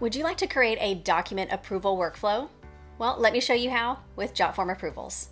Would you like to create a document approval workflow? Well, let me show you how with Jotform Approvals.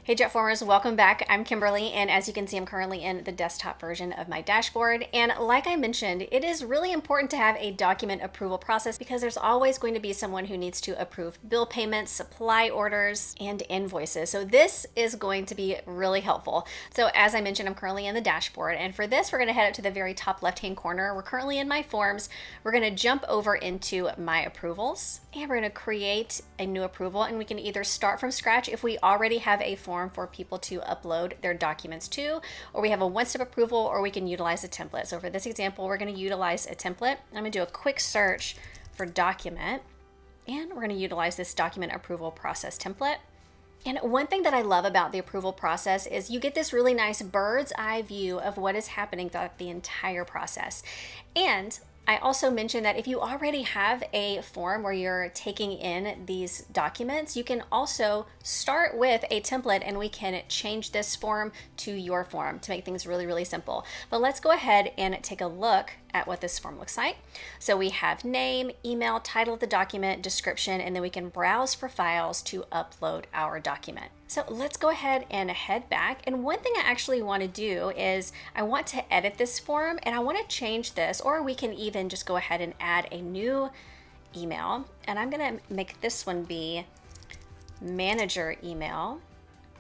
Hey Jotformers, welcome back. I'm Kimberly, and as you can see, I'm currently in the desktop version of my dashboard. And like I mentioned, it is really important to have a document approval process because there's always going to be someone who needs to approve bill payments, supply orders, and invoices. So this is going to be really helpful. So as I mentioned, I'm currently in the dashboard, and for this, we're going to head up to the very top left-hand corner. We're currently in my forms. We're going to jump over into my approvals, and we're going to create a new approval, and we can either start from scratch if we already have a form for people to upload their documents to, or we have a one-step approval, or we can utilize a template. So for this example, we're going to utilize a template. I'm going to do a quick search for document, and we're going to utilize this document approval process template. And one thing that I love about the approval process is you get this really nice bird's eye view of what is happening throughout the entire process. And I also mentioned that if you already have a form where you're taking in these documents, you can also start with a template and we can change this form to your form to make things really, really simple. But let's go ahead and take a look at what this form looks like. So we have name, email, title of the document, description, and then we can browse for files to upload our document. So let's go ahead and head back. And one thing I actually want to do is I want to edit this form and I want to change this, or we can even just go ahead and add a new email. And I'm going to make this one be manager email.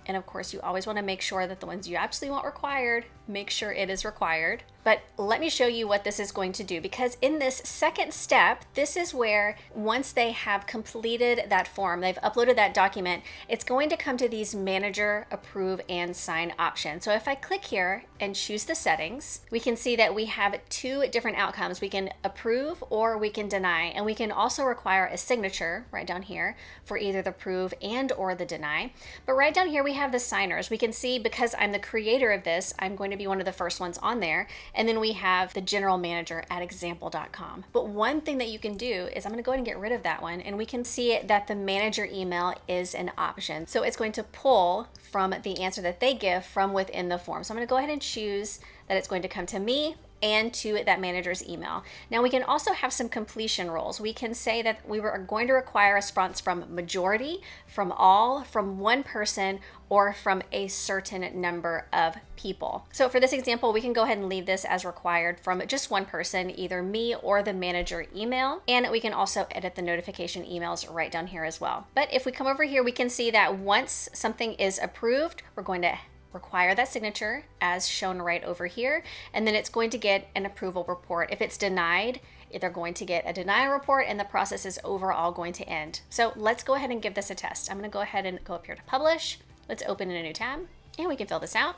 And of course, you always want to make sure that the ones you absolutely want required, make sure it is required. But let me show you what this is going to do, because in this second step, this is where once they have completed that form, they've uploaded that document, it's going to come to these manager, approve, and sign options. So if I click here and choose the settings, we can see that we have two different outcomes. We can approve or we can deny, and we can also require a signature right down here for either the approve and or the deny. But right down here, we have the signers. We can see because I'm the creator of this, I'm going to be one of the first ones on there. And then we have the general manager at example.com. But one thing that you can do is I'm going to go ahead and get rid of that one, and we can see that the manager email is an option. So it's going to pull from the answer that they give from within the form. So I'm going to go ahead and choose that it's going to come to me and to that manager's email. Now we can also have some completion rules. We can say that we are going to require a response from majority, from all, from one person, or from a certain number of people. So for this example, we can go ahead and leave this as required from just one person, either me or the manager email. And we can also edit the notification emails right down here as well. But if we come over here, we can see that once something is approved, we're going to require that signature as shown right over here, and then it's going to get an approval report. If it's denied, they're going to get a denial report, and the process is overall going to end. So let's go ahead and give this a test. I'm going to go ahead and go up here to publish. Let's open in a new tab, and we can fill this out,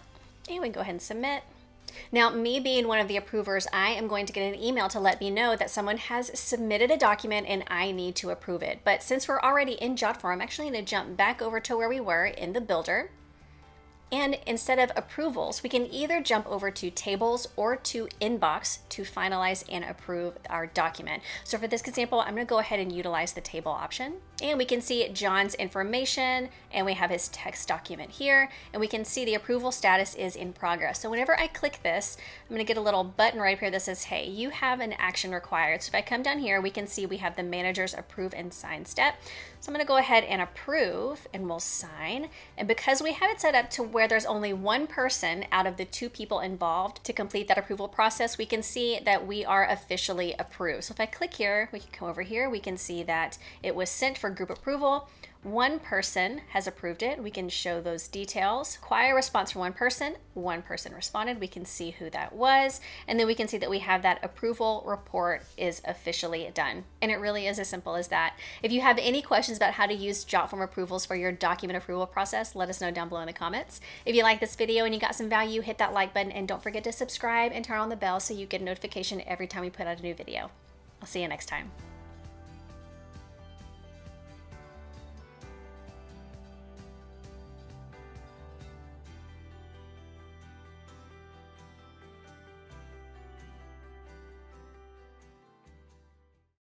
and we can go ahead and submit. Now, me being one of the approvers, I am going to get an email to let me know that someone has submitted a document and I need to approve it. But since we're already in Jotform, I'm actually going to jump back over to where we were in the builder. And instead of approvals, we can either jump over to tables or to inbox to finalize and approve our document. So for this example, I'm going to go ahead and utilize the table option. And we can see John's information, and we have his text document here, and we can see the approval status is in progress. So whenever I click this, I'm going to get a little button right up here that says, hey, you have an action required. So if I come down here, we can see we have the manager's approve and sign step. So I'm going to go ahead and approve, and we'll sign. And because we have it set up to where there's only one person out of the two people involved to complete that approval process, we can see that we are officially approved. So if I click here, we can come over here, we can see that it was sent for group approval. One person has approved it. We can show those details. Require a response from one person responded. We can see who that was. And then we can see that we have that approval report is officially done. And it really is as simple as that. If you have any questions about how to use Jotform Approvals for your document approval process, let us know down below in the comments. If you like this video and you got some value, hit that like button, and don't forget to subscribe and turn on the bell so you get a notification every time we put out a new video. I'll see you next time.